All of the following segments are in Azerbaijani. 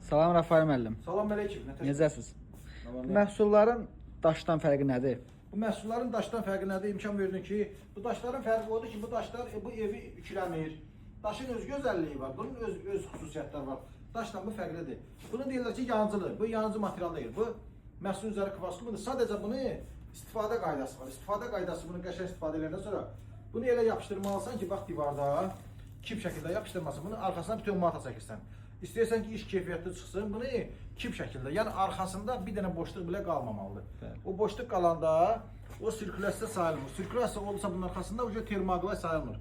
Salam Rafael müəllim. Salam əleykum. Necəsiz? Məhsulların daşdan fərqi nədir? Bu məhsulların daşdan fərqi nədir? İmkan verdin ki, bu daşların fərqi odur ki, bu daşlar bu evi yükləmir. Daşın öz gözəlliyi var, bunun öz xüsusiyyətləri var. Daşla bu fərqlidir. Bunu deyirlər ki, yanıcılı. Bu yanıcı material deyil. Bu məhsulun üzəri kvaslıdır. Sadəcə bunu istifadə qaydası var. İstifadə qaydası bunu qəşəng istifadə edəndən sonra bunu elə yapışdırmalısan ki, bax divarda kip şəkildə yapışdırmasın. Bunu arxasına bütün mata çəkirsən. İstəyirsən ki, iş keyfiyyətli çıxsın, bunu kip şəkildə, yəni arxasında bir dənə boşluq belə qalmamalıdır. Bəli. O boşluq qalanda o sirkulyasiya sayılmır. Sirkulyasiya olursa bunun arxasında uca termoqlay sayılmır.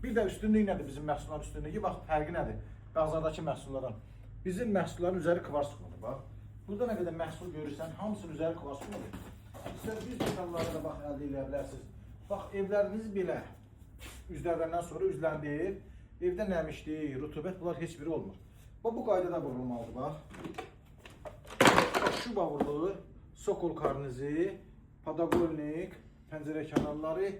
Bir də üstünlüyü nədir bizim məhsulların üstünlüyü? Bax, fərqi nədir? Bazardakı məhsullardan. Bizim məhsulların üzəri kvars quludur, bax. Burada nə qədər məhsul görürsən, hamısının üzəri kvars quludur. İstər biz detalları da bax, əldə edə bilərsiniz. Bax, evləriniz belə üzlərindən sonra üzləndir. Evdə nəmişlik, rutubət, bunlar heç biri olmur. Bax, bu qaydada vurulmalıdır, bax. Bax, şuba vurulur, sokol karnizi, padagolnik, pəncərə kənarları,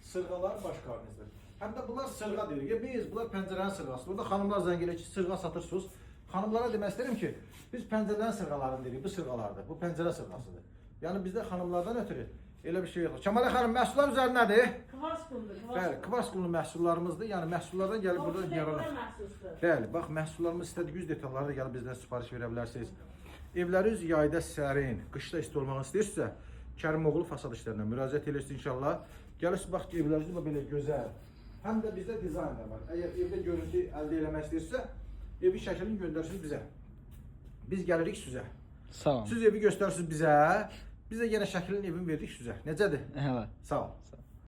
sırğalar baş karnizdir. Həm də bunlar sırğa deyirik. Biz, bunlar pəncərənin sırğası. Burada xanımlar zəng elə ki, sırğa satırsınız. Xanımlara demək istəyirəm ki, biz pəncərənin sırğalarını deyirik, bu sırğalardır, bu pəncərə sırğasıdır. Yəni bizdə xanımlardan ötürü elə bir şey yoxdur. Kəmalə xanım, məhsullar üzəri nədir? Kvars quludur. Bəli, kvars qulu məhsullarımızdır. Yəni məhsullardan gəlib burada yaranar. Bəli, bax məhsullarımız istədiyiniz detalları da gəlib bizdən sifariş verə bilərsiniz. Evləriniz yayda sərin, qışda isti olmaq istəyirsinizsə, Kərimoğlu fasad işlərinə müraciət edirsiniz inşallah. Gəlirsiniz bax evləriniz belə gözəl. Həm də bizdə dizayn da var. Əgər evdə görüntü əldə etmək istəyirsə, evi şəklini göndərsiniz bizə. Biz gəlirik sizə. Sağ olun. Siz evi göstərirsiniz bizə. Biz də yenə şəklin evini verdik sizə. Necədir? Hələ. Sağ ol.